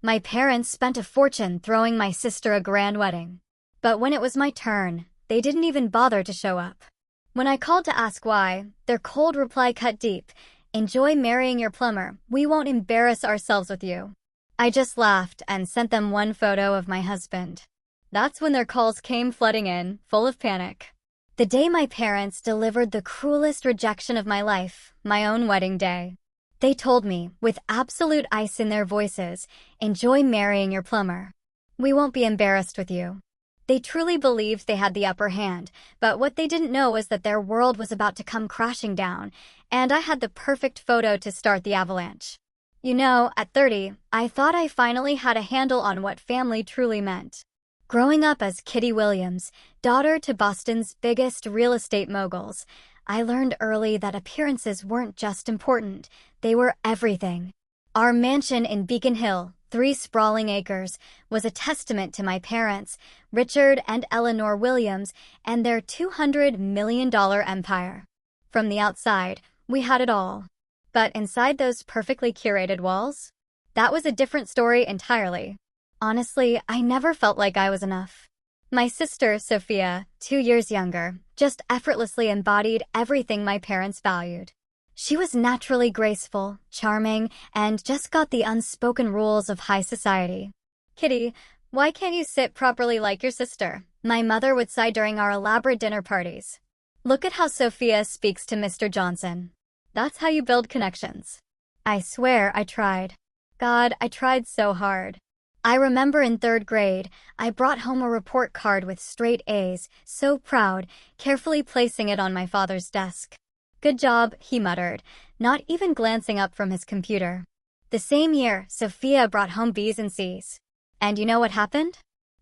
My parents spent a fortune throwing my sister a grand wedding. But when it was my turn, they didn't even bother to show up. When I called to ask why, their cold reply cut deep. "Enjoy marrying your plumber. We won't embarrass ourselves with you." I just laughed and sent them one photo of my husband. That's when their calls came flooding in, full of panic. The day my parents delivered the cruelest rejection of my life, my own wedding day. They told me, with absolute ice in their voices, "Enjoy marrying your plumber. We won't be embarrassed with you." They truly believed they had the upper hand, but what they didn't know was that their world was about to come crashing down, and I had the perfect photo to start the avalanche. You know, at 30, I thought I finally had a handle on what family truly meant. Growing up as Kitty Williams, daughter to Boston's biggest real estate moguls, I learned early that appearances weren't just important, they were everything. Our mansion in Beacon Hill, 3 sprawling acres, was a testament to my parents, Richard and Eleanor Williams, and their $200 million empire. From the outside, we had it all. But inside those perfectly curated walls? That was a different story entirely. Honestly, I never felt like I was enough. My sister, Sophia, 2 years younger, just effortlessly embodied everything my parents valued. She was naturally graceful, charming, and just got the unspoken rules of high society. "Kitty, why can't you sit properly like your sister?" my mother would sigh during our elaborate dinner parties. "Look at how Sophia speaks to Mr. Johnson. That's how you build connections." I swear I tried. God, I tried so hard. I remember in 3rd grade, I brought home a report card with straight A's, so proud, carefully placing it on my father's desk. "Good job," he muttered, not even glancing up from his computer. The same year, Sophia brought home B's and C's. And you know what happened?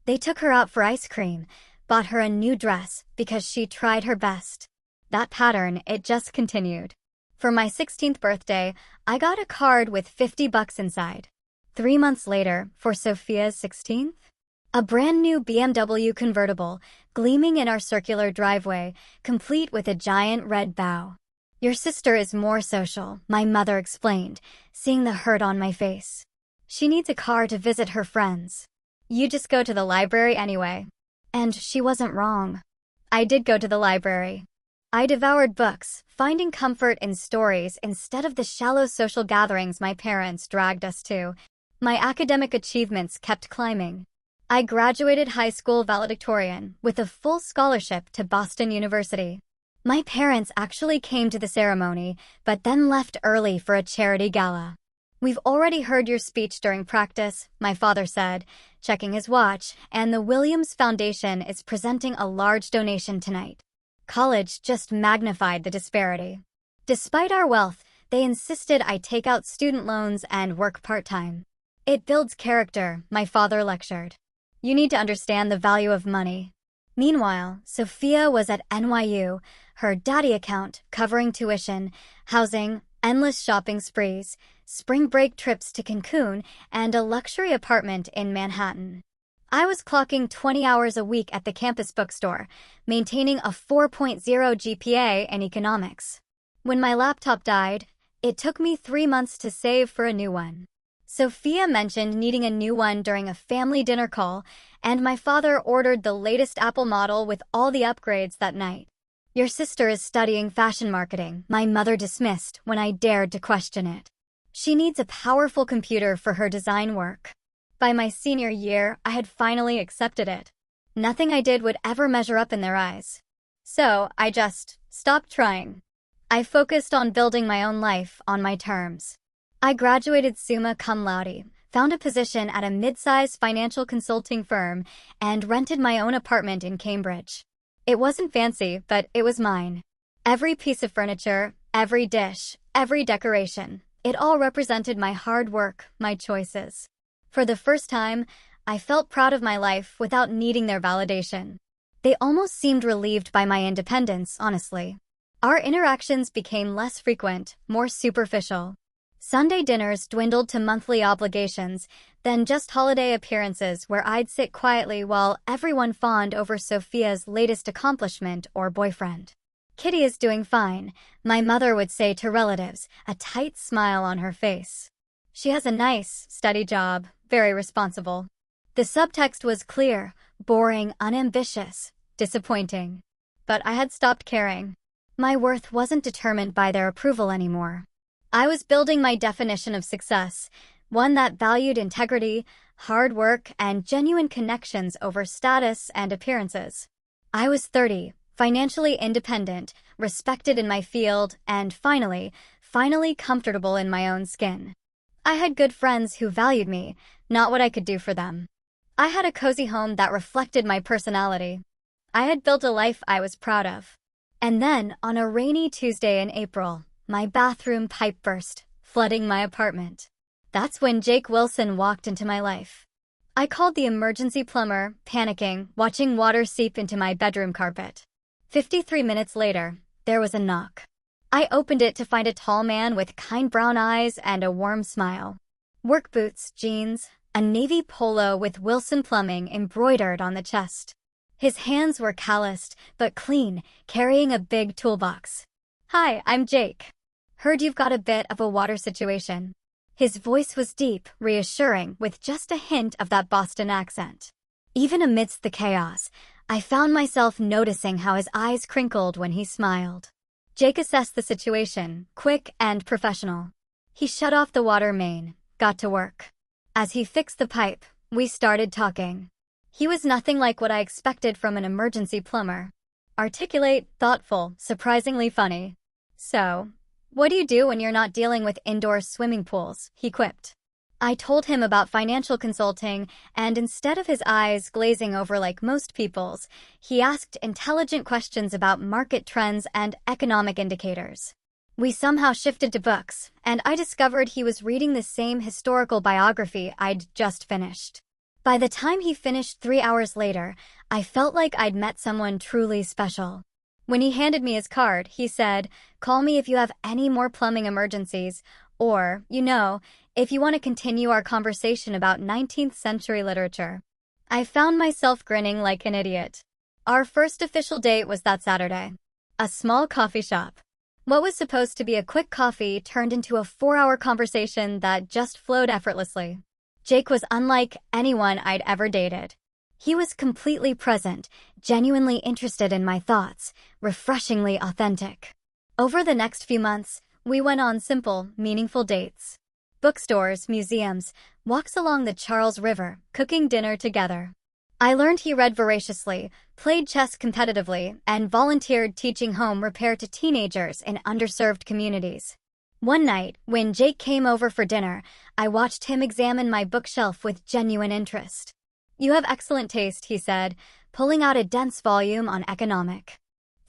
They took her out for ice cream, bought her a new dress because she tried her best. That pattern, it just continued. For my 16th birthday, I got a card with $50 inside. 3 months later, for Sophia's 16th, a brand new BMW convertible, gleaming in our circular driveway, complete with a giant red bow. "Your sister is more social," my mother explained, seeing the hurt on my face. "She needs a car to visit her friends. You just go to the library anyway." And she wasn't wrong. I did go to the library. I devoured books, finding comfort in stories instead of the shallow social gatherings my parents dragged us to. My academic achievements kept climbing. I graduated high school valedictorian with a full scholarship to Boston University. My parents actually came to the ceremony, but then left early for a charity gala. "We've already heard your speech during practice," my father said, checking his watch, "and the Williams Foundation is presenting a large donation tonight." College just magnified the disparity. Despite our wealth, they insisted I take out student loans and work part-time. "It builds character," my father lectured. "You need to understand the value of money." Meanwhile, Sophia was at NYU, her daddy account covering tuition, housing, endless shopping sprees, spring break trips to Cancun, and a luxury apartment in Manhattan. I was clocking 20 hours a week at the campus bookstore, maintaining a 4.0 GPA in economics. When my laptop died, it took me 3 months to save for a new one. Sophia mentioned needing a new one during a family dinner call, and my father ordered the latest Apple model with all the upgrades that night. "Your sister is studying fashion marketing," my mother dismissed when I dared to question it. "She needs a powerful computer for her design work." By my senior year, I had finally accepted it. Nothing I did would ever measure up in their eyes. So I just stopped trying. I focused on building my own life on my terms. I graduated summa cum laude, found a position at a mid-sized financial consulting firm, and rented my own apartment in Cambridge. It wasn't fancy, but it was mine. Every piece of furniture, every dish, every decoration, it all represented my hard work, my choices. For the first time, I felt proud of my life without needing their validation. They almost seemed relieved by my independence, honestly. Our interactions became less frequent, more superficial. Sunday dinners dwindled to monthly obligations, then just holiday appearances where I'd sit quietly while everyone fawned over Sophia's latest accomplishment or boyfriend. "Kitty is doing fine," my mother would say to relatives, a tight smile on her face. She has a nice, steady job, very responsible. The subtext was clear, boring, unambitious, disappointing. But I had stopped caring. My worth wasn't determined by their approval anymore. I was building my definition of success, one that valued integrity, hard work, and genuine connections over status and appearances. I was 30, financially independent, respected in my field, and finally comfortable in my own skin. I had good friends who valued me, not what I could do for them. I had a cozy home that reflected my personality. I had built a life I was proud of. And then, on a rainy Tuesday in April, my bathroom pipe burst, flooding my apartment. That's when Jake Wilson walked into my life. I called the emergency plumber, panicking, watching water seep into my bedroom carpet. 53 minutes later, there was a knock. I opened it to find a tall man with kind brown eyes and a warm smile. Work boots, jeans, a navy polo with Wilson Plumbing embroidered on the chest. His hands were calloused, but clean, carrying a big toolbox. "Hi, I'm Jake. Heard you've got a bit of a water situation." His voice was deep, reassuring, with just a hint of that Boston accent. Even amidst the chaos, I found myself noticing how his eyes crinkled when he smiled. Jake assessed the situation, quick and professional. He shut off the water main, got to work. As he fixed the pipe, we started talking. He was nothing like what I expected from an emergency plumber. Articulate, thoughtful, surprisingly funny. "So, what do you do when you're not dealing with indoor swimming pools?" he quipped. I told him about financial consulting, and instead of his eyes glazing over like most people's, he asked intelligent questions about market trends and economic indicators. We somehow shifted to books, and I discovered he was reading the same historical biography I'd just finished. By the time he finished 3 hours later, I felt like I'd met someone truly special. When he handed me his card, he said, "Call me if you have any more plumbing emergencies, or, if you want to continue our conversation about 19th century literature." I found myself grinning like an idiot. Our first official date was that Saturday. A small coffee shop. What was supposed to be a quick coffee turned into a 4-hour conversation that just flowed effortlessly. Jake was unlike anyone I'd ever dated. He was completely present, genuinely interested in my thoughts, refreshingly authentic. Over the next few months, we went on simple, meaningful dates. Bookstores, museums, walks along the Charles River, cooking dinner together. I learned he read voraciously, played chess competitively, and volunteered teaching home repair to teenagers in underserved communities. One night, when Jake came over for dinner, I watched him examine my bookshelf with genuine interest. "You have excellent taste," he said, pulling out a dense volume on economic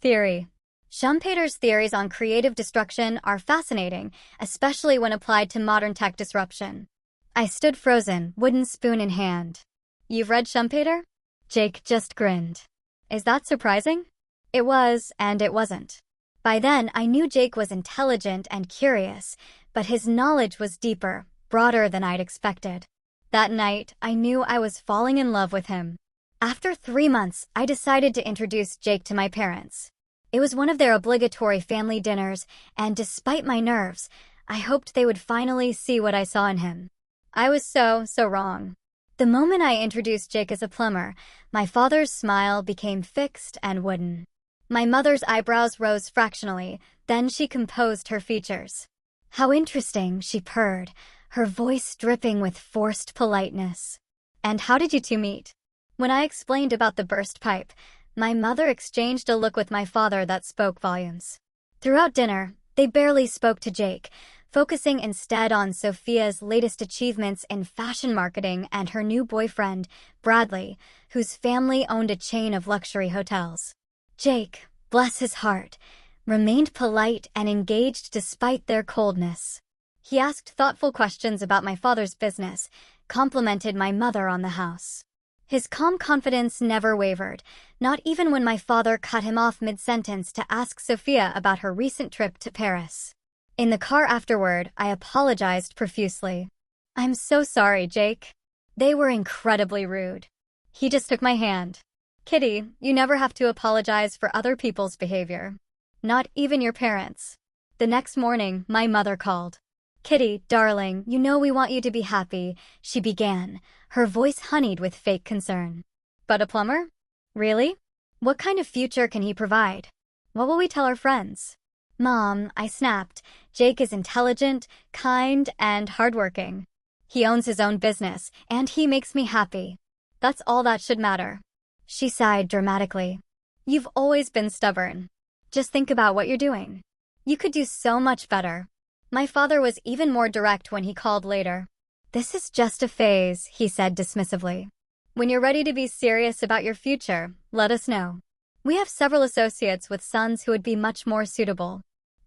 theory. Schumpeter's theories on creative destruction are fascinating, especially when applied to modern tech disruption. I stood frozen, wooden spoon in hand. "You've read Schumpeter?" Jake just grinned. Is that surprising? It was, and it wasn't. By then, I knew Jake was intelligent and curious, but his knowledge was deeper, broader than I'd expected. That night, I knew I was falling in love with him. After 3 months, I decided to introduce Jake to my parents. It was one of their obligatory family dinners, and despite my nerves, I hoped they would finally see what I saw in him. I was so wrong. The moment I introduced Jake as a plumber, my father's smile became fixed and wooden. My mother's eyebrows rose fractionally, then she composed her features. "How interesting," she purred, her voice dripping with forced politeness. "And how did you two meet?" When I explained about the burst pipe, my mother exchanged a look with my father that spoke volumes. Throughout dinner, they barely spoke to Jake, focusing instead on Sophia's latest achievements in fashion marketing and her new boyfriend, Bradley, whose family owned a chain of luxury hotels. Jake, bless his heart, remained polite and engaged despite their coldness. He asked thoughtful questions about my father's business, complimented my mother on the house. His calm confidence never wavered, not even when my father cut him off mid-sentence to ask Sophia about her recent trip to Paris. In the car afterward, I apologized profusely. "I'm so sorry, Jake. They were incredibly rude." He just took my hand. "Kitty, you never have to apologize for other people's behavior. Not even your parents." The next morning, my mother called. Kitty, darling, you know we want you to be happy, she began, her voice honeyed with fake concern. But a plumber? Really? What kind of future can he provide? What will we tell our friends? Mom, I snapped, Jake is intelligent, kind, and hardworking. He owns his own business, and he makes me happy. That's all that should matter. She sighed dramatically. You've always been stubborn. Just think about what you're doing. You could do so much better. My father was even more direct when he called later. This is just a phase, he said dismissively. When you're ready to be serious about your future, let us know. We have several associates with sons who would be much more suitable.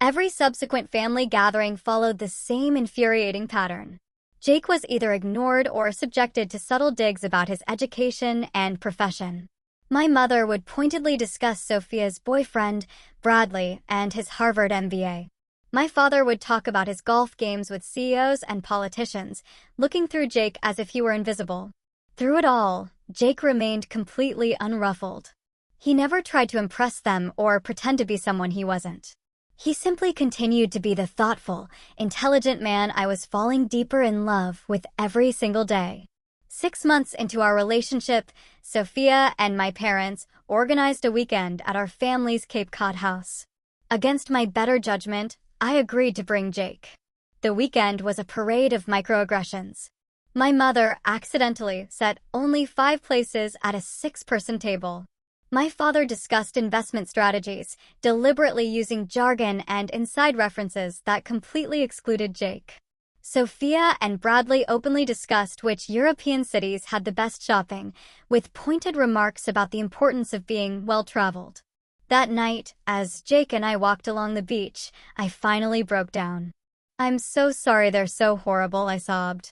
Every subsequent family gathering followed the same infuriating pattern. Jake was either ignored or subjected to subtle digs about his education and profession. My mother would pointedly discuss Sophia's boyfriend, Bradley, and his Harvard MBA. My father would talk about his golf games with CEOs and politicians, looking through Jake as if he were invisible. Through it all, Jake remained completely unruffled. He never tried to impress them or pretend to be someone he wasn't. He simply continued to be the thoughtful, intelligent man I was falling deeper in love with every single day. 6 months into our relationship, Sophia and my parents organized a weekend at our family's Cape Cod house. Against my better judgment, I agreed to bring Jake. The weekend was a parade of microaggressions. My mother accidentally set only 5 places at a 6-person table. My father discussed investment strategies, deliberately using jargon and inside references that completely excluded Jake. Sophia and Bradley openly discussed which European cities had the best shopping, with pointed remarks about the importance of being well-traveled. That night, as Jake and I walked along the beach, I finally broke down. I'm so sorry they're so horrible, I sobbed.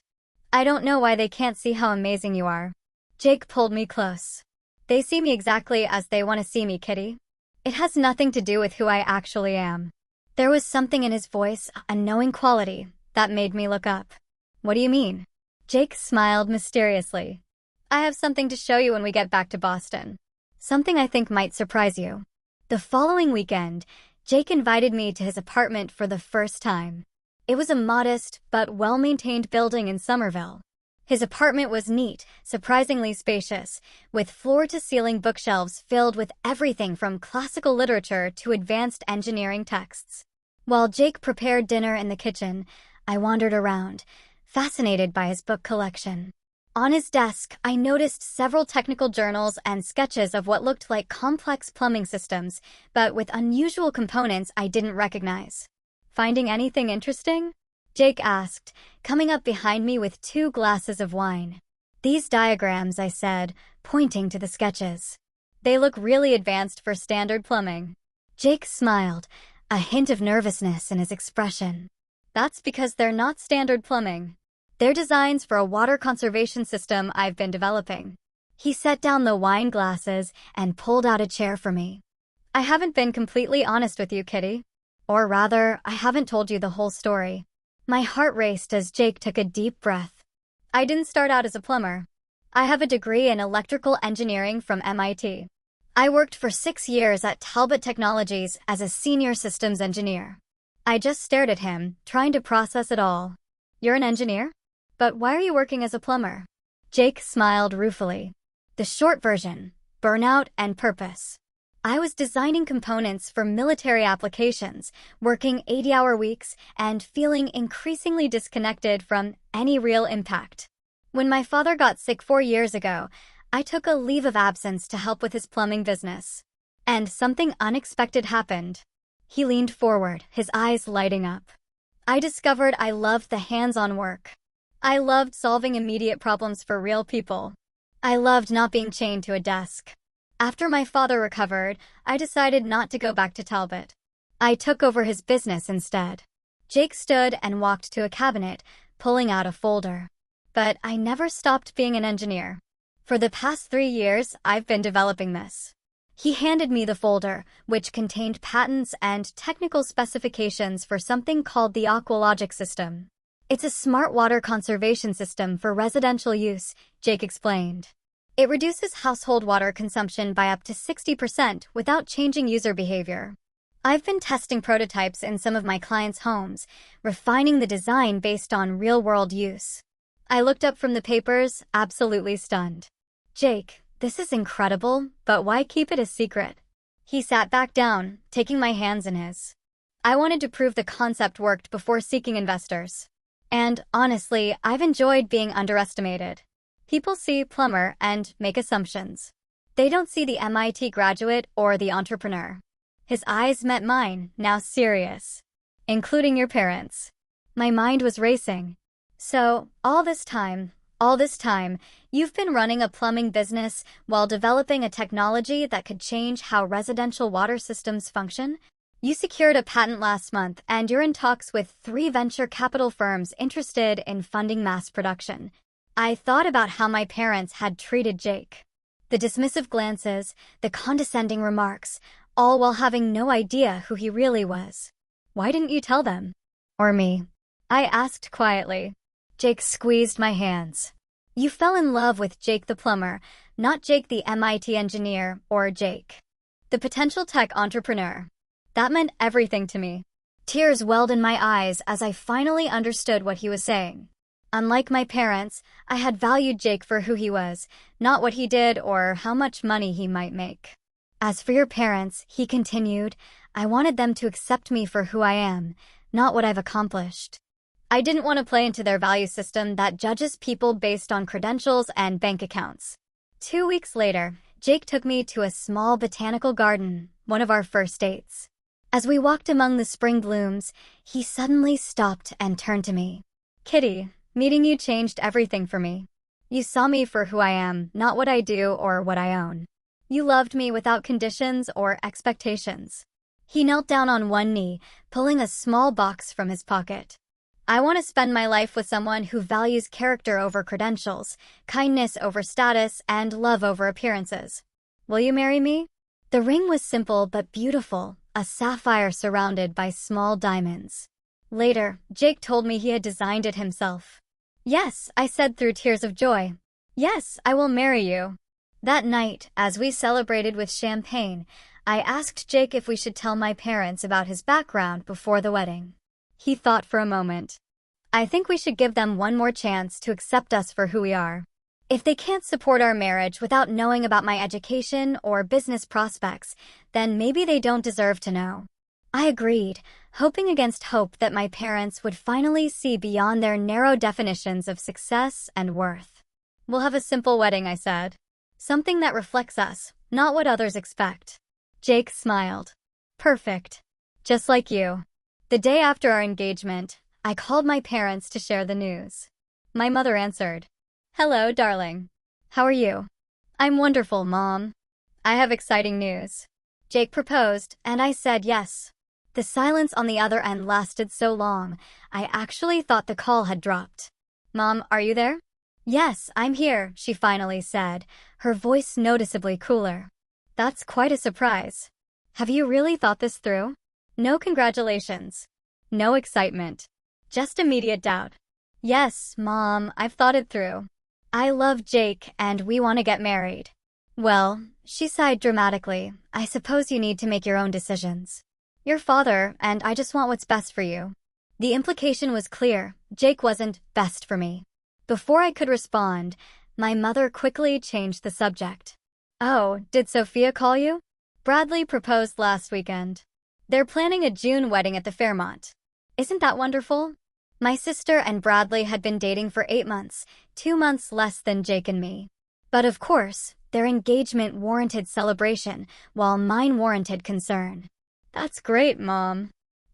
I don't know why they can't see how amazing you are. Jake pulled me close. They see me exactly as they want to see me, Kitty. It has nothing to do with who I actually am. There was something in his voice, a knowing quality, that made me look up. What do you mean? Jake smiled mysteriously. I have something to show you when we get back to Boston. Something I think might surprise you. The following weekend, Jake invited me to his apartment for the first time. It was a modest but well-maintained building in Somerville. His apartment was neat, surprisingly spacious, with floor-to-ceiling bookshelves filled with everything from classical literature to advanced engineering texts. While Jake prepared dinner in the kitchen, I wandered around, fascinated by his book collection. On his desk, I noticed several technical journals and sketches of what looked like complex plumbing systems, but with unusual components I didn't recognize. Finding anything interesting? Jake asked, coming up behind me with 2 glasses of wine. These diagrams, I said, pointing to the sketches. They look really advanced for standard plumbing. Jake smiled, a hint of nervousness in his expression. That's because they're not standard plumbing. They're designs for a water conservation system I've been developing. He set down the wine glasses and pulled out a chair for me. I haven't been completely honest with you, Kitty. Or rather, I haven't told you the whole story. My heart raced as Jake took a deep breath. I didn't start out as a plumber. I have a degree in electrical engineering from MIT. I worked for 6 years at Talbot Technologies as a senior systems engineer. I just stared at him, trying to process it all. You're an engineer? But why are you working as a plumber? Jake smiled ruefully. The short version, burnout and purpose. I was designing components for military applications, working 80-hour weeks, and feeling increasingly disconnected from any real impact. When my father got sick 4 years ago, I took a leave of absence to help with his plumbing business. And something unexpected happened. He leaned forward, his eyes lighting up. I discovered I loved the hands-on work. I loved solving immediate problems for real people. I loved not being chained to a desk. After my father recovered, I decided not to go back to Talbot. I took over his business instead. Jake stood and walked to a cabinet, pulling out a folder. But I never stopped being an engineer. For the past 3 years, I've been developing this. He handed me the folder, which contained patents and technical specifications for something called the Aqualogic system. It's a smart water conservation system for residential use, Jake explained. It reduces household water consumption by up to 60% without changing user behavior. I've been testing prototypes in some of my clients' homes, refining the design based on real-world use. I looked up from the papers, absolutely stunned. Jake, this is incredible, but why keep it a secret? He sat back down, taking my hands in his. I wanted to prove the concept worked before seeking investors. And honestly, I've enjoyed being underestimated. People see plumber and make assumptions. They don't see the MIT graduate or the entrepreneur. His eyes met mine, now serious. Including your parents. My mind was racing. So, all this time, you've been running a plumbing business while developing a technology that could change how residential water systems function? You secured a patent last month, and you're in talks with 3 venture capital firms interested in funding mass production. I thought about how my parents had treated Jake. The dismissive glances, the condescending remarks, all while having no idea who he really was. Why didn't you tell them? Or me? I asked quietly. Jake squeezed my hands. You fell in love with Jake the plumber, not Jake the MIT engineer or Jake, the potential tech entrepreneur. That meant everything to me. Tears welled in my eyes as I finally understood what he was saying. Unlike my parents, I had valued Jake for who he was, not what he did or how much money he might make. As for your parents, he continued, I wanted them to accept me for who I am, not what I've accomplished. I didn't want to play into their value system that judges people based on credentials and bank accounts. 2 weeks later, Jake took me to a small botanical garden, one of our first dates. As we walked among the spring blooms, he suddenly stopped and turned to me. Kitty, meeting you changed everything for me. You saw me for who I am, not what I do or what I own. You loved me without conditions or expectations. He knelt down on one knee, pulling a small box from his pocket. I want to spend my life with someone who values character over credentials, kindness over status, and love over appearances. Will you marry me? The ring was simple but beautiful, a sapphire surrounded by small diamonds. Later, Jake told me he had designed it himself. Yes, I said through tears of joy. Yes, I will marry you. That night, as we celebrated with champagne, I asked Jake if we should tell my parents about his background before the wedding. He thought for a moment. I think we should give them one more chance to accept us for who we are. If they can't support our marriage without knowing about my education or business prospects, then maybe they don't deserve to know. I agreed, hoping against hope that my parents would finally see beyond their narrow definitions of success and worth. We'll have a simple wedding, I said. Something that reflects us, not what others expect. Jake smiled. Perfect. Just like you. The day after our engagement, I called my parents to share the news. My mother answered. Hello, darling. How are you? I'm wonderful, Mom. I have exciting news. Jake proposed, and I said yes. The silence on the other end lasted so long, I actually thought the call had dropped. Mom, are you there? Yes, I'm here, she finally said, her voice noticeably cooler. That's quite a surprise. Have you really thought this through? No congratulations. No excitement. Just immediate doubt. Yes, Mom, I've thought it through. I love Jake and we want to get married. Well, she sighed dramatically, I suppose you need to make your own decisions. Your father, and I just want what's best for you. The implication was clear, Jake wasn't best for me. Before I could respond, my mother quickly changed the subject. Oh, did Sophia call you? Bradley proposed last weekend. They're planning a June wedding at the Fairmont. Isn't that wonderful? My sister and Bradley had been dating for 8 months, 2 months less than Jake and me. But of course, their engagement warranted celebration, while mine warranted concern. That's great, Mom.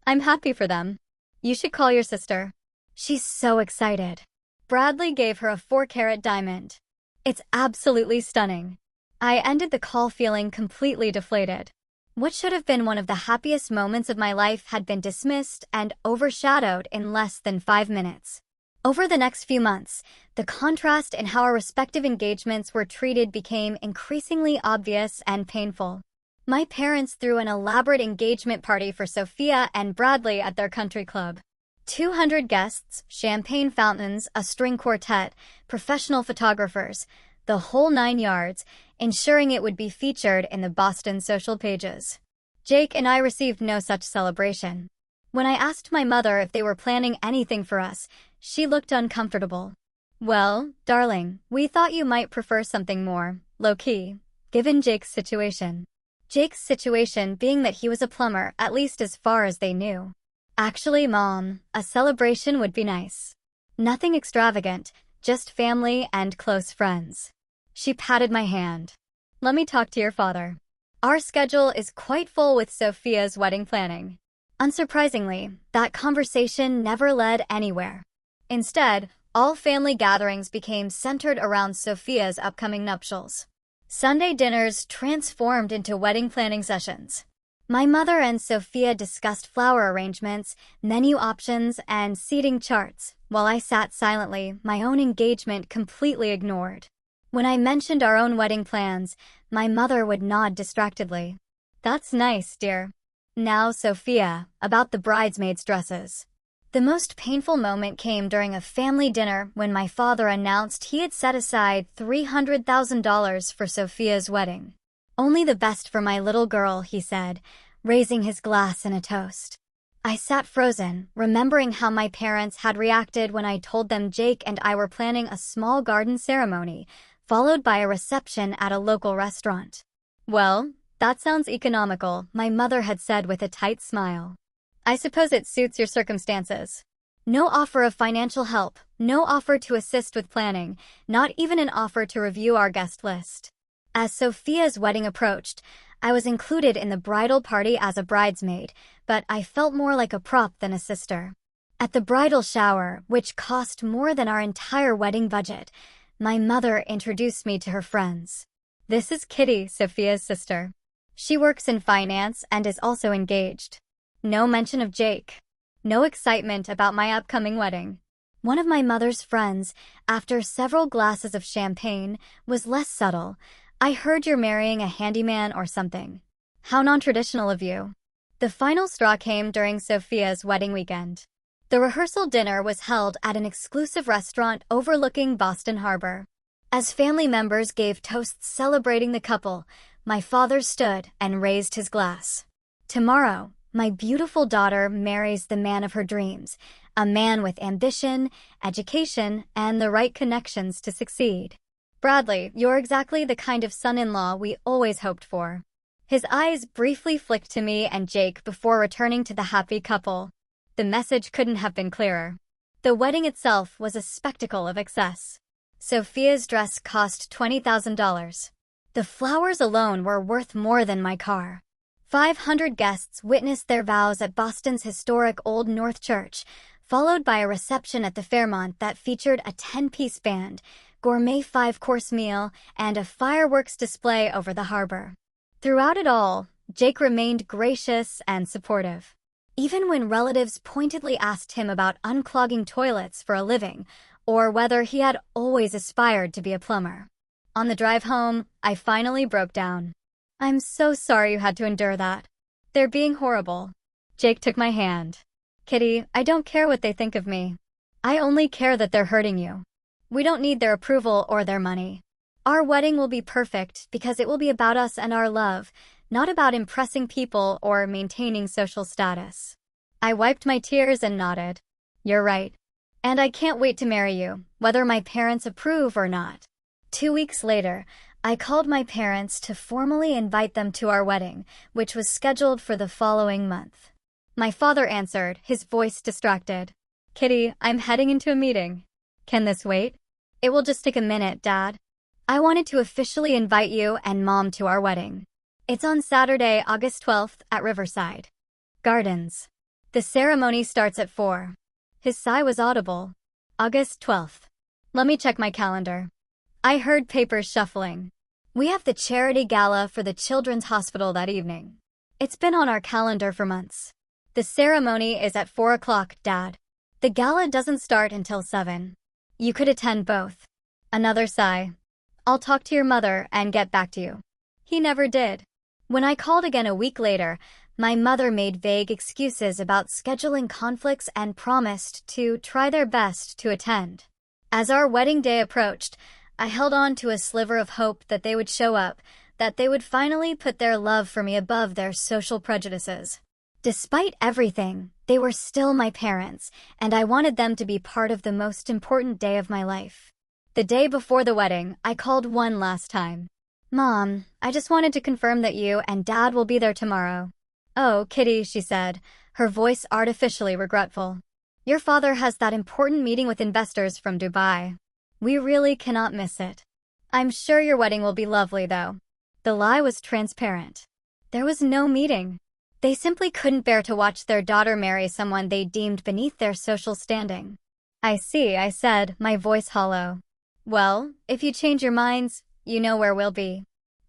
I'm happy for them. You should call your sister. She's so excited. Bradley gave her a 4-carat diamond. It's absolutely stunning. I ended the call feeling completely deflated. What should have been one of the happiest moments of my life had been dismissed and overshadowed in less than 5 minutes. Over the next few months, the contrast in how our respective engagements were treated became increasingly obvious and painful. My parents threw an elaborate engagement party for Sophia and Bradley at their country club. 200 guests, champagne fountains, a string quartet, professional photographers, the whole 9 yards, ensuring it would be featured in the Boston social pages. Jake and I received no such celebration. When I asked my mother if they were planning anything for us, she looked uncomfortable. Well, darling, we thought you might prefer something more low-key, given Jake's situation. Jake's situation being that he was a plumber, at least as far as they knew. Actually, Mom, a celebration would be nice. Nothing extravagant, just family and close friends. She patted my hand. Let me talk to your father. Our schedule is quite full with Sophia's wedding planning. Unsurprisingly, that conversation never led anywhere. Instead, all family gatherings became centered around Sophia's upcoming nuptials. Sunday dinners transformed into wedding planning sessions. My mother and Sophia discussed flower arrangements, menu options, and seating charts, while I sat silently, my own engagement completely ignored. When I mentioned our own wedding plans, my mother would nod distractedly. That's nice, dear. Now, Sophia, about the bridesmaids' dresses. The most painful moment came during a family dinner when my father announced he had set aside $300,000 for Sophia's wedding. Only the best for my little girl, he said, raising his glass in a toast. I sat frozen, remembering how my parents had reacted when I told them Jake and I were planning a small garden ceremony, followed by a reception at a local restaurant. Well, that sounds economical, my mother had said with a tight smile. I suppose it suits your circumstances. No offer of financial help, no offer to assist with planning, not even an offer to review our guest list. As Sophia's wedding approached, I was included in the bridal party as a bridesmaid, but I felt more like a prop than a sister. At the bridal shower, which cost more than our entire wedding budget, my mother introduced me to her friends. This is Kitty, Sophia's sister. She works in finance and is also engaged. No mention of Jake. No excitement about my upcoming wedding. One of my mother's friends, after several glasses of champagne, was less subtle. I heard you're marrying a handyman or something. How non-traditional of you. The final straw came during Sophia's wedding weekend. The rehearsal dinner was held at an exclusive restaurant overlooking Boston Harbor. As family members gave toasts celebrating the couple, my father stood and raised his glass. Tomorrow, my beautiful daughter marries the man of her dreams, a man with ambition, education, and the right connections to succeed. Bradley, you're exactly the kind of son-in-law we always hoped for. His eyes briefly flicked to me and Jake before returning to the happy couple. The message couldn't have been clearer. The wedding itself was a spectacle of excess. Sophia's dress cost $20,000. The flowers alone were worth more than my car. 500 guests witnessed their vows at Boston's historic Old North Church, followed by a reception at the Fairmont that featured a 10-piece band, gourmet 5-course meal, and a fireworks display over the harbor. Throughout it all, Jake remained gracious and supportive. Even when relatives pointedly asked him about unclogging toilets for a living, or whether he had always aspired to be a plumber. On the drive home, I finally broke down. I'm so sorry you had to endure that. They're being horrible. Jake took my hand. Kitty, I don't care what they think of me. I only care that they're hurting you. We don't need their approval or their money. Our wedding will be perfect because it will be about us and our love, not about impressing people or maintaining social status. I wiped my tears and nodded. You're right. And I can't wait to marry you, whether my parents approve or not. 2 weeks later, I called my parents to formally invite them to our wedding, which was scheduled for the following month. My father answered, his voice distracted. Kitty, I'm heading into a meeting. Can this wait? It will just take a minute, Dad. I wanted to officially invite you and Mom to our wedding. It's on Saturday, August 12th at Riverside Gardens. The ceremony starts at 4. His sigh was audible. August 12th. Let me check my calendar. I heard papers shuffling. We have the charity gala for the Children's Hospital that evening. It's been on our calendar for months. The ceremony is at 4 o'clock, Dad. The gala doesn't start until 7. You could attend both. Another sigh. I'll talk to your mother and get back to you. He never did. When I called again a week later, my mother made vague excuses about scheduling conflicts and promised to try their best to attend. As our wedding day approached, I held on to a sliver of hope that they would show up, that they would finally put their love for me above their social prejudices. Despite everything, they were still my parents, and I wanted them to be part of the most important day of my life. The day before the wedding, I called one last time. "Mom, I just wanted to confirm that you and Dad will be there tomorrow." "Oh, Kitty," she said, her voice artificially regretful. "Your father has that important meeting with investors from Dubai. We really cannot miss it. I'm sure your wedding will be lovely, though." The lie was transparent. There was no meeting. They simply couldn't bear to watch their daughter marry someone they deemed beneath their social standing. "I see," I said, my voice hollow. "Well, if you change your minds, you know where we'll be."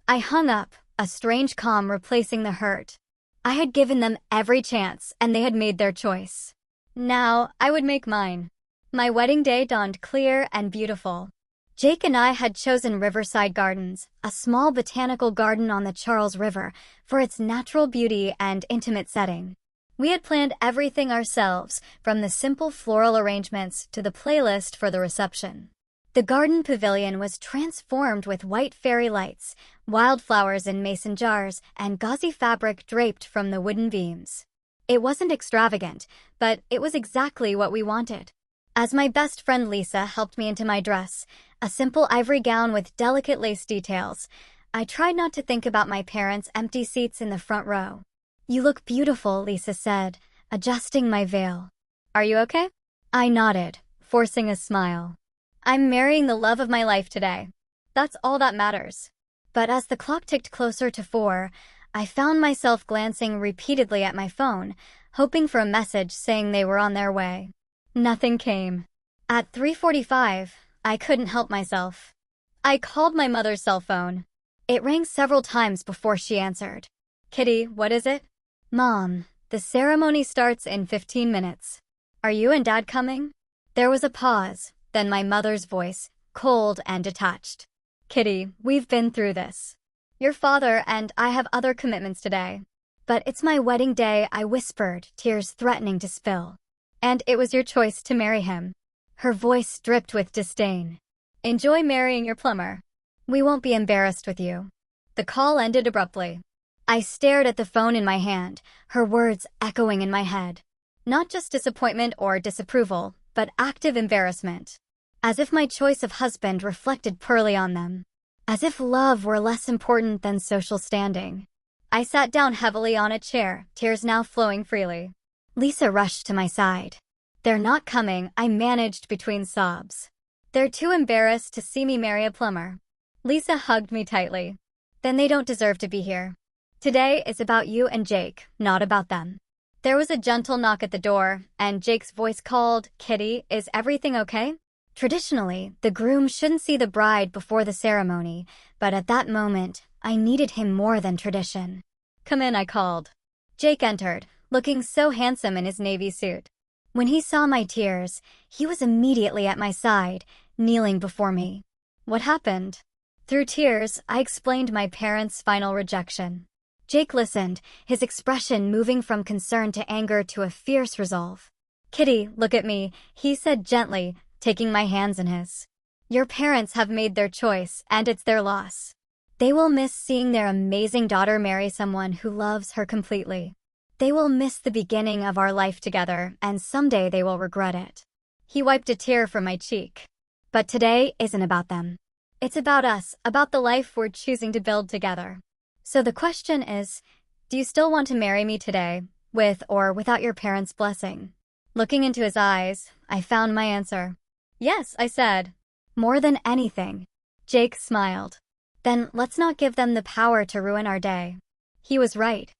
I hung up, a strange calm replacing the hurt. I had given them every chance, and they had made their choice. Now, I would make mine. My wedding day dawned clear and beautiful. Jake and I had chosen Riverside Gardens, a small botanical garden on the Charles River, for its natural beauty and intimate setting. We had planned everything ourselves, from the simple floral arrangements to the playlist for the reception. The garden pavilion was transformed with white fairy lights, wildflowers in mason jars, and gauzy fabric draped from the wooden beams. It wasn't extravagant, but it was exactly what we wanted. As my best friend Lisa helped me into my dress, a simple ivory gown with delicate lace details, I tried not to think about my parents' empty seats in the front row. "You look beautiful," Lisa said, adjusting my veil. "Are you okay?" I nodded, forcing a smile. "I'm marrying the love of my life today. That's all that matters." But as the clock ticked closer to 4, I found myself glancing repeatedly at my phone, hoping for a message saying they were on their way. Nothing came. At 3:45, I couldn't help myself. I called my mother's cell phone. It rang several times before she answered. "Kitty, what is it?" "Mom, the ceremony starts in 15 minutes. Are you and Dad coming?" There was a pause, then my mother's voice, cold and detached. "Kitty, we've been through this. Your father and I have other commitments today. But it's my wedding day," I whispered, tears threatening to spill. "And it was your choice to marry him." Her voice dripped with disdain. "Enjoy marrying your plumber. We won't be embarrassed with you." The call ended abruptly. I stared at the phone in my hand, her words echoing in my head. Not just disappointment or disapproval, but active embarrassment. As if my choice of husband reflected poorly on them. As if love were less important than social standing. I sat down heavily on a chair, tears now flowing freely. Lisa rushed to my side. "They're not coming," I managed between sobs. "They're too embarrassed to see me marry a plumber." Lisa hugged me tightly. "Then they don't deserve to be here. Today is about you and Jake, not about them." There was a gentle knock at the door, and Jake's voice called, "Kitty, is everything okay?" Traditionally, the groom shouldn't see the bride before the ceremony, but at that moment, I needed him more than tradition. "Come in," I called. Jake entered, looking so handsome in his navy suit. When he saw my tears, he was immediately at my side, kneeling before me. "What happened?" Through tears, I explained my parents' final rejection. Jake listened, his expression moving from concern to anger to a fierce resolve. "Kitty, look at me," he said gently, taking my hands in his. "Your parents have made their choice, and it's their loss. They will miss seeing their amazing daughter marry someone who loves her completely. They will miss the beginning of our life together, and someday they will regret it." He wiped a tear from my cheek. "But today isn't about them. It's about us, about the life we're choosing to build together. So the question is, do you still want to marry me today, with or without your parents' blessing?" Looking into his eyes, I found my answer. "Yes," I said. "More than anything." Jake smiled. "Then let's not give them the power to ruin our day." He was right.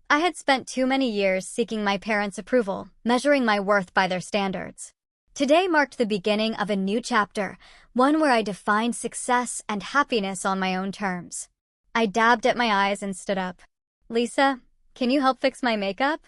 I had spent too many years seeking my parents' approval, measuring my worth by their standards. Today marked the beginning of a new chapter, one where I defined success and happiness on my own terms. I dabbed at my eyes and stood up. "Lisa, can you help fix my makeup?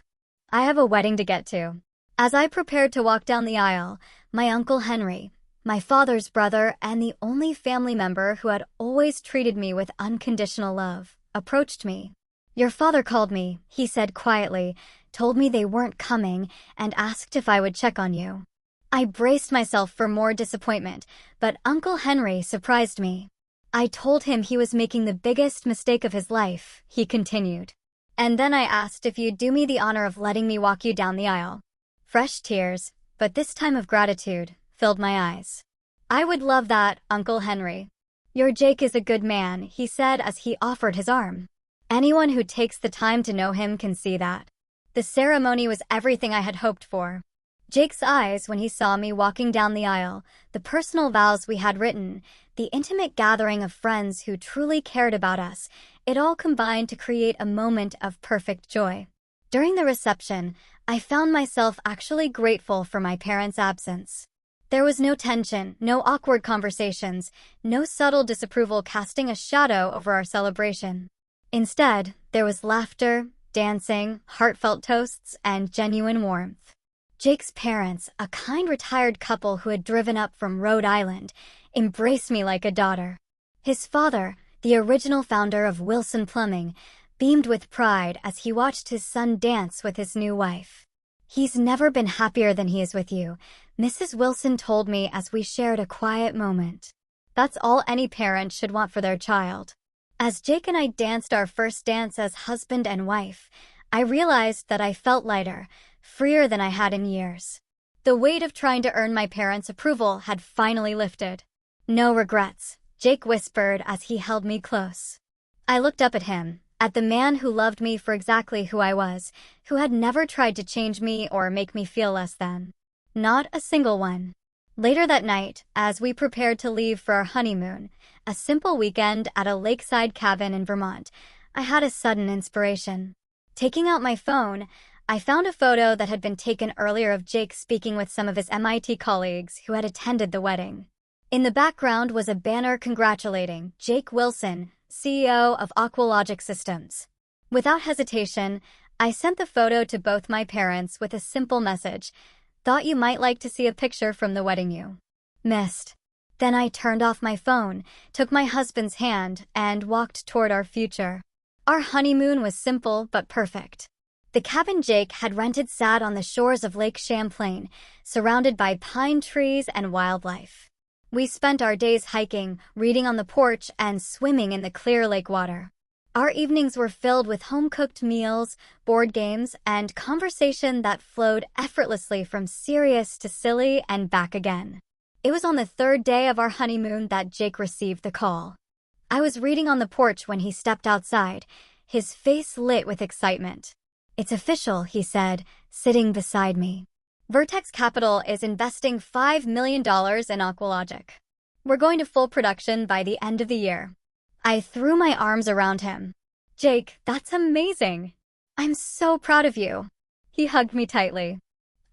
I have a wedding to get to." As I prepared to walk down the aisle, my Uncle Henry, my father's brother and the only family member who had always treated me with unconditional love, approached me. "Your father called me," he said quietly, told me they weren't coming, and asked if I would check on you. I braced myself for more disappointment, but Uncle Henry surprised me. I told him he was making the biggest mistake of his life, he continued. And then I asked if you'd do me the honor of letting me walk you down the aisle. Fresh tears, but this time of gratitude, filled my eyes. I would love that, Uncle Henry. Your Jake is a good man, he said as he offered his arm. Anyone who takes the time to know him can see that. The ceremony was everything I had hoped for. Jake's eyes when he saw me walking down the aisle, the personal vows we had written, the intimate gathering of friends who truly cared about us, it all combined to create a moment of perfect joy. During the reception, I found myself actually grateful for my parents' absence. There was no tension, no awkward conversations, no subtle disapproval casting a shadow over our celebration. Instead, there was laughter, dancing, heartfelt toasts, and genuine warmth. Jake's parents, a kind retired couple who had driven up from Rhode Island, embraced me like a daughter. His father, the original founder of Wilson Plumbing, beamed with pride as he watched his son dance with his new wife. He's never been happier than he is with you, Mrs. Wilson told me as we shared a quiet moment. That's all any parent should want for their child. As Jake and I danced our first dance as husband and wife, I realized that I felt lighter, freer than I had in years. The weight of trying to earn my parents' approval had finally lifted. No regrets, Jake whispered as he held me close. I looked up at him, at the man who loved me for exactly who I was, who had never tried to change me or make me feel less than. Not a single one. Later that night, as we prepared to leave for our honeymoon, a simple weekend at a lakeside cabin in Vermont, I had a sudden inspiration. Taking out my phone, I found a photo that had been taken earlier of Jake speaking with some of his MIT colleagues who had attended the wedding. In the background was a banner congratulating Jake Wilson, CEO of Aqualogic Systems. Without hesitation, I sent the photo to both my parents with a simple message. Thought you might like to see a picture from the wedding you missed. Then I turned off my phone, took my husband's hand, and walked toward our future. Our honeymoon was simple but perfect. The cabin Jake had rented sat on the shores of Lake Champlain, surrounded by pine trees and wildlife. We spent our days hiking, reading on the porch, and swimming in the clear lake water. Our evenings were filled with home-cooked meals, board games, and conversation that flowed effortlessly from serious to silly and back again. It was on the third day of our honeymoon that Jake received the call. I was reading on the porch when he stepped outside, his face lit with excitement. It's official, he said, sitting beside me. Vertex Capital is investing $5 million in Aqualogic. We're going to full production by the end of the year. I threw my arms around him. Jake, that's amazing. I'm so proud of you. He hugged me tightly.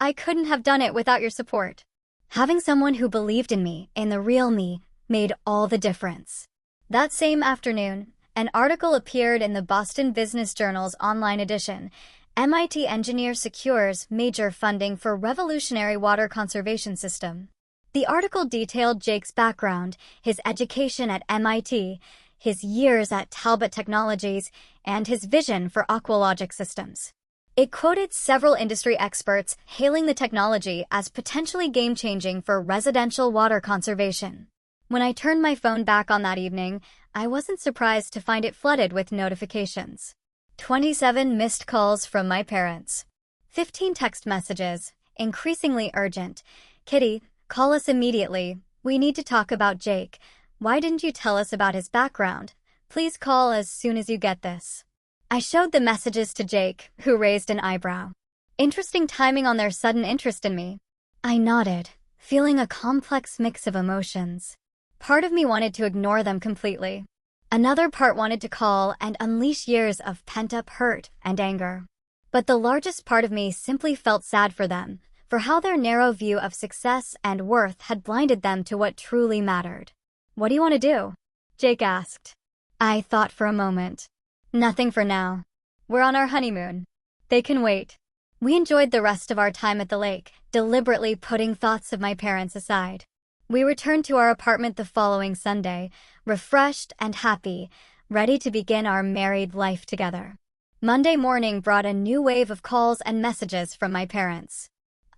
I couldn't have done it without your support. Having someone who believed in me, in the real me, made all the difference. That same afternoon, an article appeared in the Boston Business Journal's online edition. MIT engineer secures major funding for revolutionary water conservation system. The article detailed Jake's background, his education at MIT, his years at Talbot Technologies, and his vision for Aqualogic Systems. It quoted several industry experts hailing the technology as potentially game-changing for residential water conservation. When I turned my phone back on that evening, I wasn't surprised to find it flooded with notifications. 27 missed calls from my parents. 15 text messages, increasingly urgent. Kitty, call us immediately. We need to talk about Jake. Why didn't you tell us about his background? Please call as soon as you get this. I showed the messages to Jake, who raised an eyebrow. Interesting timing on their sudden interest in me. I nodded, feeling a complex mix of emotions. Part of me wanted to ignore them completely. Another part wanted to call and unleash years of pent-up hurt and anger. But the largest part of me simply felt sad for them, for how their narrow view of success and worth had blinded them to what truly mattered. What do you want to do? Jake asked. I thought for a moment. Nothing for now. We're on our honeymoon. They can wait. We enjoyed the rest of our time at the lake, deliberately putting thoughts of my parents aside. We returned to our apartment the following Sunday, refreshed and happy, ready to begin our married life together. Monday morning brought a new wave of calls and messages from my parents.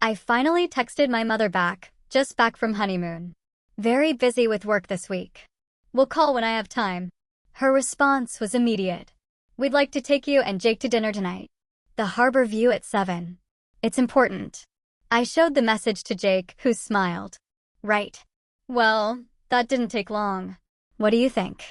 I finally texted my mother back, just back from honeymoon. Very busy with work this week. We'll call when I have time. Her response was immediate. We'd like to take you and Jake to dinner tonight. The harbor view at 7. It's important. I showed the message to Jake, who smiled. Right. Well, that didn't take long. What do you think?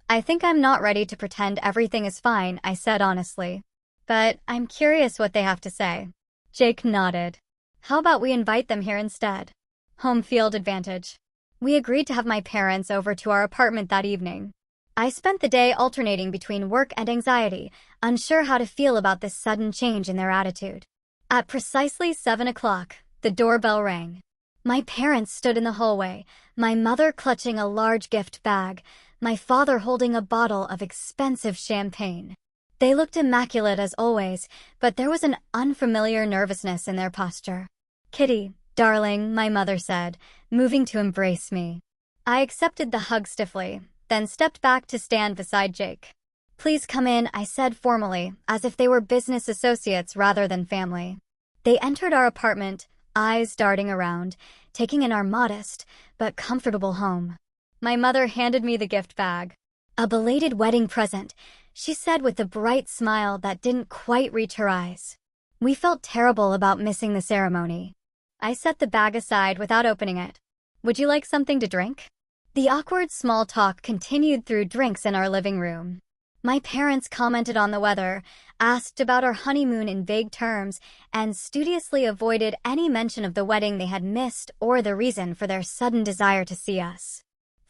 I think I'm not ready to pretend everything is fine, I said honestly. But I'm curious what they have to say. Jake nodded. How about we invite them here instead? Home field advantage. We agreed to have my parents over to our apartment that evening. I spent the day alternating between work and anxiety, unsure how to feel about this sudden change in their attitude. At precisely 7 o'clock, the doorbell rang. My parents stood in the hallway, my mother clutching a large gift bag, my father holding a bottle of expensive champagne. They looked immaculate as always, but there was an unfamiliar nervousness in their posture. Kitty, darling, my mother said, moving to embrace me. I accepted the hug stiffly, then stepped back to stand beside Jake. Please come in, I said formally, as if they were business associates rather than family. They entered our apartment, eyes darting around, taking in our modest but comfortable home. My mother handed me the gift bag. A belated wedding present, she said with a bright smile that didn't quite reach her eyes. We felt terrible about missing the ceremony. I set the bag aside without opening it. Would you like something to drink? The awkward small talk continued through drinks in our living room. My parents commented on the weather, asked about our honeymoon in vague terms, and studiously avoided any mention of the wedding they had missed or the reason for their sudden desire to see us.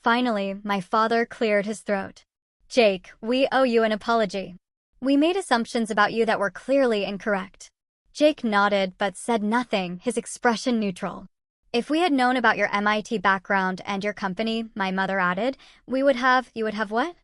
Finally, my father cleared his throat. Jake, we owe you an apology. We made assumptions about you that were clearly incorrect. Jake nodded but said nothing, his expression neutral. If we had known about your MIT background and your company, my mother added, you would have what?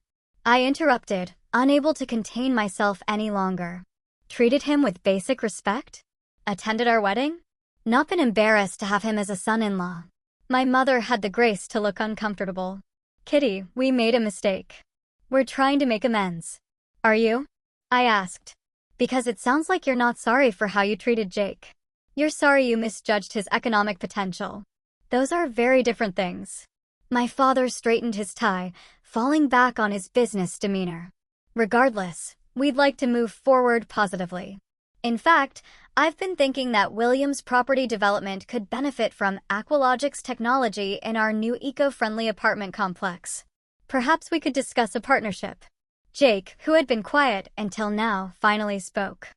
I interrupted, unable to contain myself any longer. Treated him with basic respect? Attended our wedding? Not been embarrassed to have him as a son-in-law. My mother had the grace to look uncomfortable. Kitty, we made a mistake. We're trying to make amends. Are you? I asked. Because it sounds like you're not sorry for how you treated Jake. You're sorry you misjudged his economic potential. Those are very different things. My father straightened his tie, falling back on his business demeanor. Regardless, we'd like to move forward positively. In fact, I've been thinking that Williams Property Development could benefit from Aqualogic's technology in our new eco-friendly apartment complex. Perhaps we could discuss a partnership. Jake, who had been quiet until now, finally spoke.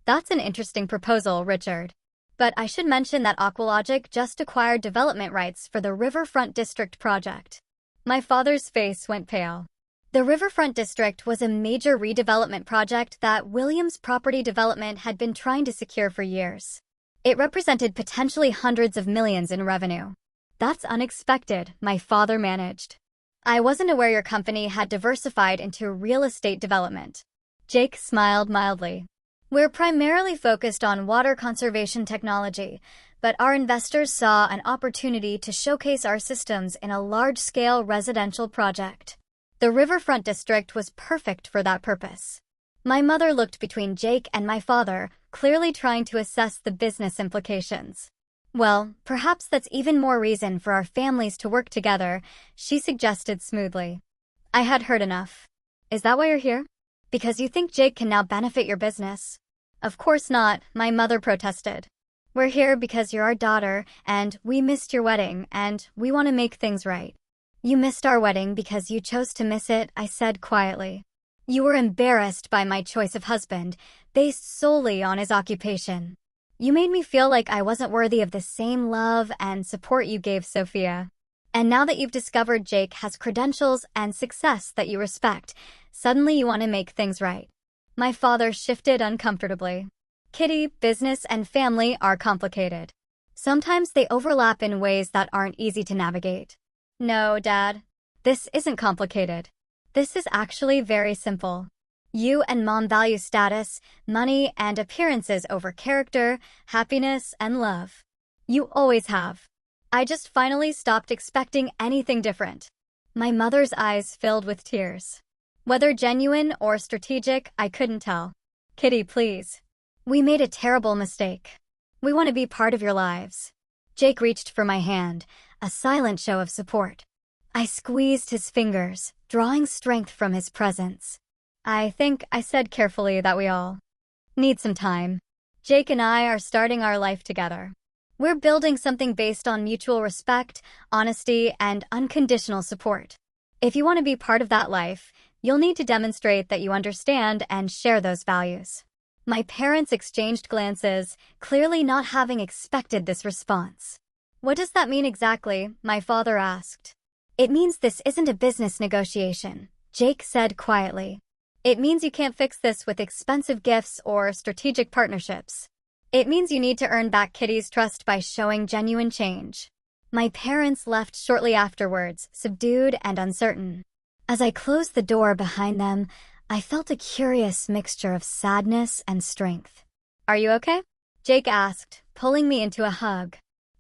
That's an interesting proposal, Richard. But I should mention that Aqualogic just acquired development rights for the Riverfront District project. My father's face went pale. The Riverfront District was a major redevelopment project that Williams Property Development had been trying to secure for years. It represented potentially hundreds of millions in revenue. That's unexpected, my father managed. I wasn't aware your company had diversified into real estate development. Jake smiled mildly. We're primarily focused on water conservation technology, but our investors saw an opportunity to showcase our systems in a large-scale residential project. The Riverfront District was perfect for that purpose. My mother looked between Jake and my father, clearly trying to assess the business implications. Well, perhaps that's even more reason for our families to work together, she suggested smoothly. I had heard enough. Is that why you're here? Because you think Jake can now benefit your business? Of course not, my mother protested. We're here because you're our daughter, and we missed your wedding, and we want to make things right. You missed our wedding because you chose to miss it, I said quietly. You were embarrassed by my choice of husband, based solely on his occupation. You made me feel like I wasn't worthy of the same love and support you gave Sophia. And now that you've discovered Jake has credentials and success that you respect, suddenly you want to make things right. My father shifted uncomfortably. Kitty, business and family are complicated. Sometimes they overlap in ways that aren't easy to navigate. No, Dad. This isn't complicated. This is actually very simple. You and Mom value status, money, and appearances over character, happiness, and love. You always have. I just finally stopped expecting anything different. My mother's eyes filled with tears. Whether genuine or strategic, I couldn't tell. Kitty, please. We made a terrible mistake. We want to be part of your lives. Jake reached for my hand, a silent show of support. I squeezed his fingers, drawing strength from his presence. I think I said carefully that we all need some time. Jake and I are starting our life together. We're building something based on mutual respect, honesty, and unconditional support. If you want to be part of that life, you'll need to demonstrate that you understand and share those values. My parents exchanged glances, clearly not having expected this response. What does that mean exactly? My father asked. It means this isn't a business negotiation, Jake said quietly. It means you can't fix this with expensive gifts or strategic partnerships. It means you need to earn back Kitty's trust by showing genuine change. My parents left shortly afterwards, subdued and uncertain. As I closed the door behind them, I felt a curious mixture of sadness and strength. Are you okay? Jake asked, pulling me into a hug.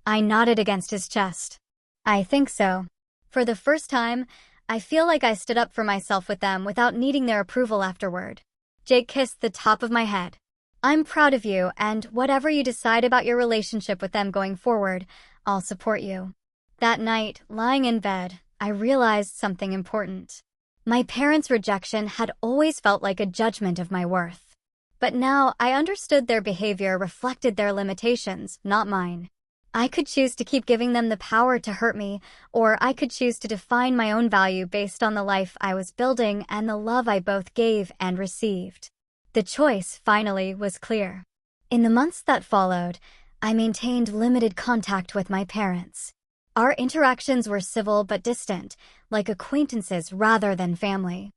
I nodded against his chest. I think so. For the first time, I feel like I stood up for myself with them without needing their approval afterward. Jake kissed the top of my head. I'm proud of you, and whatever you decide about your relationship with them going forward, I'll support you. That night, lying in bed, I realized something important. My parents' rejection had always felt like a judgment of my worth. But now I understood their behavior reflected their limitations, not mine. I could choose to keep giving them the power to hurt me, or I could choose to define my own value based on the life I was building and the love I both gave and received. The choice, finally, was clear. In the months that followed, I maintained limited contact with my parents. Our interactions were civil but distant, like acquaintances rather than family.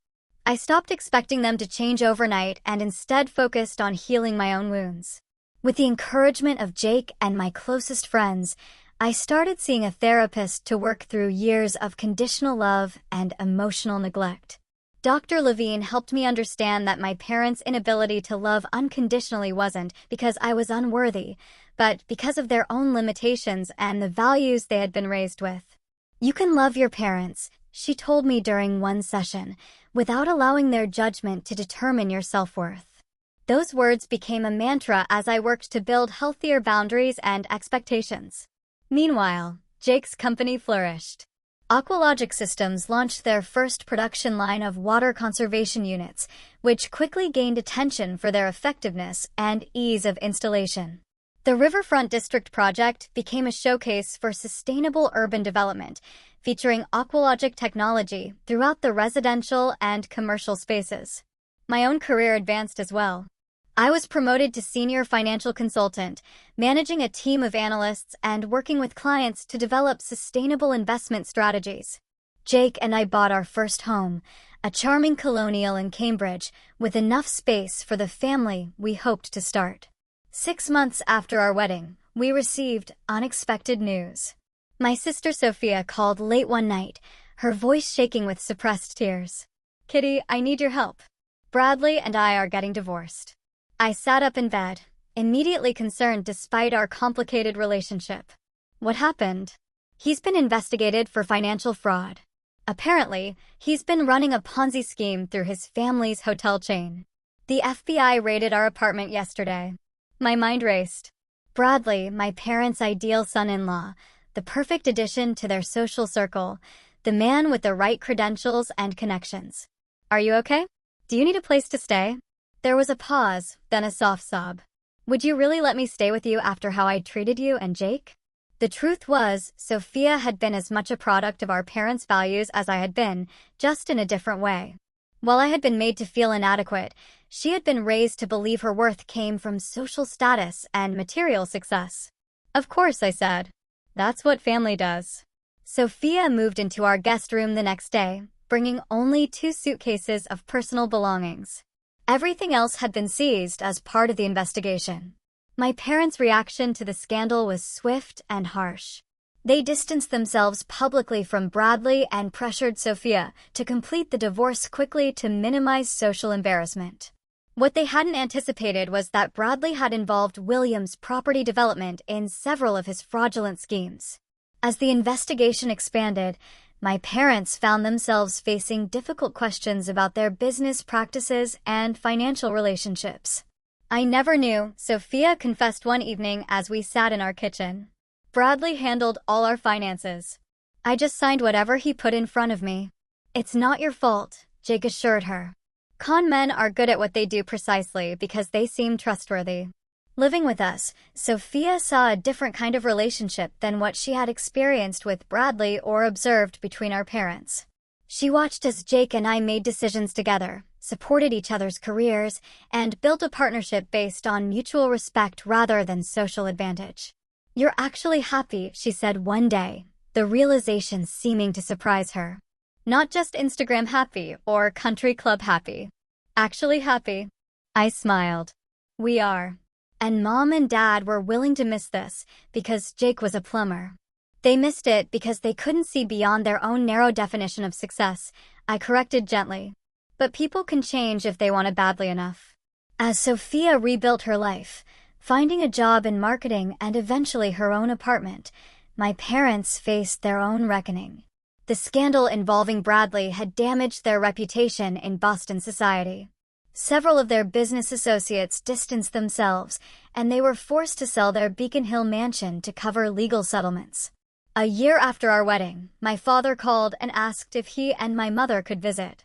I stopped expecting them to change overnight and instead focused on healing my own wounds. With the encouragement of Jake and my closest friends, I started seeing a therapist to work through years of conditional love and emotional neglect. Dr. Levine helped me understand that my parents' inability to love unconditionally wasn't because I was unworthy, but because of their own limitations and the values they had been raised with. You can love your parents, she told me during one session, without allowing their judgment to determine your self-worth. Those words became a mantra as I worked to build healthier boundaries and expectations. Meanwhile, Jake's company flourished. Aqualogic Systems launched their first production line of water conservation units, which quickly gained attention for their effectiveness and ease of installation. The Riverfront District project became a showcase for sustainable urban development, featuring aqualogic technology throughout the residential and commercial spaces. My own career advanced as well. I was promoted to senior financial consultant, managing a team of analysts and working with clients to develop sustainable investment strategies. Jake and I bought our first home, a charming colonial in Cambridge, with enough space for the family we hoped to start. 6 months after our wedding, we received unexpected news. My sister Sophia called late one night, her voice shaking with suppressed tears. Kitty, I need your help. Bradley and I are getting divorced. I sat up in bed, immediately concerned despite our complicated relationship. What happened? He's been investigated for financial fraud. Apparently, he's been running a Ponzi scheme through his family's hotel chain. The FBI raided our apartment yesterday. My mind raced. Bradley, my parents' ideal son-in-law, the perfect addition to their social circle, the man with the right credentials and connections. Are you okay? Do you need a place to stay? There was a pause, then a soft sob. Would you really let me stay with you after how I treated you and Jake? The truth was, Sophia had been as much a product of our parents' values as I had been, just in a different way. While I had been made to feel inadequate, she had been raised to believe her worth came from social status and material success. Of course, I said. That's what family does. Sophia moved into our guest room the next day, bringing only 2 suitcases of personal belongings. Everything else had been seized as part of the investigation. My parents' reaction to the scandal was swift and harsh. They distanced themselves publicly from Bradley and pressured Sophia to complete the divorce quickly to minimize social embarrassment. What they hadn't anticipated was that Bradley had involved William's property development in several of his fraudulent schemes. As the investigation expanded, my parents found themselves facing difficult questions about their business practices and financial relationships. I never knew, Sophia confessed one evening as we sat in our kitchen. Bradley handled all our finances. I just signed whatever he put in front of me. It's not your fault, Jake assured her. Con men are good at what they do precisely because they seem trustworthy. Living with us, Sophia saw a different kind of relationship than what she had experienced with Bradley or observed between our parents. She watched as Jake and I made decisions together, supported each other's careers, and built a partnership based on mutual respect rather than social advantage. "You're actually happy," she said one day, the realization seeming to surprise her. "Not just Instagram happy or country club happy. Actually happy." I smiled. "We are." And Mom and Dad were willing to miss this because Jake was a plumber. They missed it because they couldn't see beyond their own narrow definition of success, I corrected gently. But people can change if they want it badly enough. As Sophia rebuilt her life, finding a job in marketing and eventually her own apartment, my parents faced their own reckoning. The scandal involving Bradley had damaged their reputation in Boston society. Several of their business associates distanced themselves, and they were forced to sell their Beacon Hill mansion to cover legal settlements. A year after our wedding, my father called and asked if he and my mother could visit.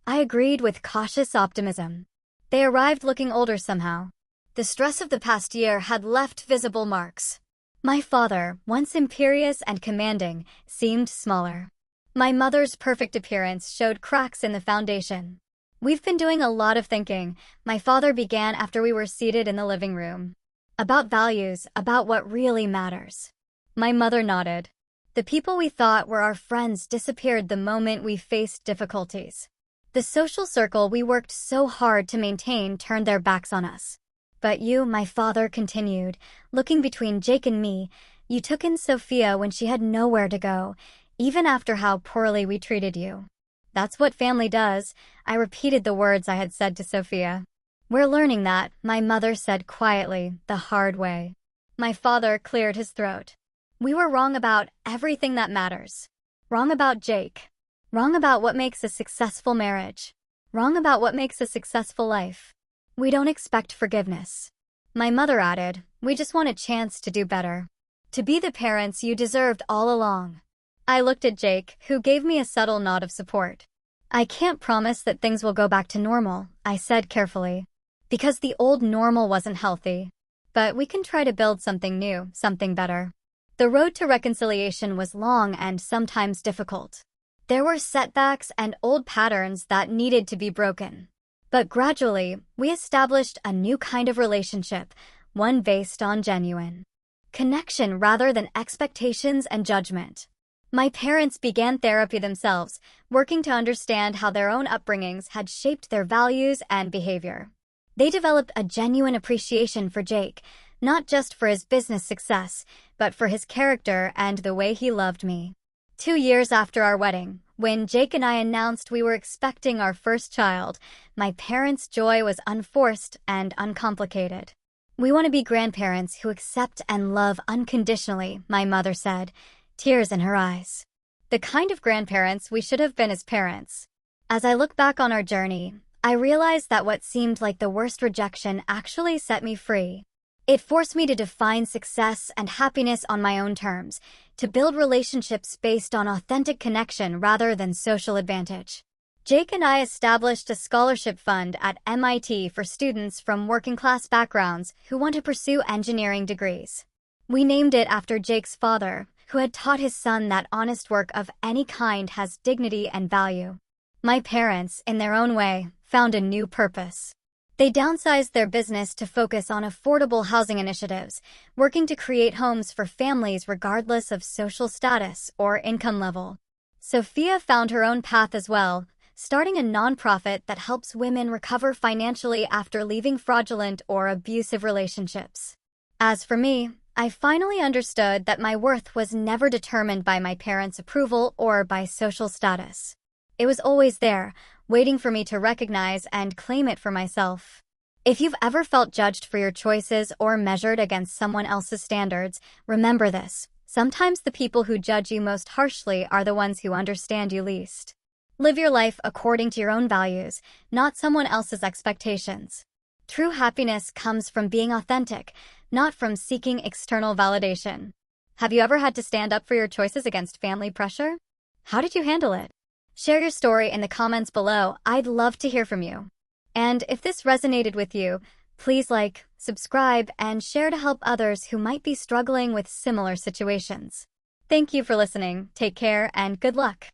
I agreed with cautious optimism. They arrived looking older somehow. The stress of the past year had left visible marks. My father, once imperious and commanding, seemed smaller. My mother's perfect appearance showed cracks in the foundation. "We've been doing a lot of thinking," my father began after we were seated in the living room. "About values, about what really matters." My mother nodded. The people we thought were our friends disappeared the moment we faced difficulties. The social circle we worked so hard to maintain turned their backs on us. "But you," my father continued, looking between Jake and me, "you took in Sophia when she had nowhere to go, even after how poorly we treated you." "That's what family does," I repeated the words I had said to Sophia. "We're learning that," my mother said quietly, the hard way. My father cleared his throat. "We were wrong about everything that matters. Wrong about Jake. Wrong about what makes a successful marriage. Wrong about what makes a successful life. We don't expect forgiveness." My mother added, "We just want a chance to do better. To be the parents you deserved all along." I looked at Jake, who gave me a subtle nod of support. "I can't promise that things will go back to normal," I said carefully, "because the old normal wasn't healthy. But we can try to build something new, something better." The road to reconciliation was long and sometimes difficult. There were setbacks and old patterns that needed to be broken. But gradually, we established a new kind of relationship, one based on genuine connection rather than expectations and judgment. My parents began therapy themselves, working to understand how their own upbringings had shaped their values and behavior. They developed a genuine appreciation for Jake, not just for his business success, but for his character and the way he loved me. 2 years after our wedding, when Jake and I announced we were expecting our first child, my parents' joy was unforced and uncomplicated. "We want to be grandparents who accept and love unconditionally," my mother said, tears in her eyes. "The kind of grandparents we should have been as parents." As I look back on our journey, I realized that what seemed like the worst rejection actually set me free. It forced me to define success and happiness on my own terms, to build relationships based on authentic connection rather than social advantage. Jake and I established a scholarship fund at MIT for students from working-class backgrounds who want to pursue engineering degrees. We named it after Jake's father, who had taught his son that honest work of any kind has dignity and value. My parents, in their own way, found a new purpose. They downsized their business to focus on affordable housing initiatives, working to create homes for families regardless of social status or income level. Sophia found her own path as well, starting a nonprofit that helps women recover financially after leaving fraudulent or abusive relationships. As for me, I finally understood that my worth was never determined by my parents' approval or by social status. It was always there, waiting for me to recognize and claim it for myself. If you've ever felt judged for your choices or measured against someone else's standards, remember this: sometimes the people who judge you most harshly are the ones who understand you least. Live your life according to your own values, not someone else's expectations. True happiness comes from being authentic, not from seeking external validation. Have you ever had to stand up for your choices against family pressure? How did you handle it? Share your story in the comments below. I'd love to hear from you. And if this resonated with you, please like, subscribe, and share to help others who might be struggling with similar situations. Thank you for listening. Take care and good luck.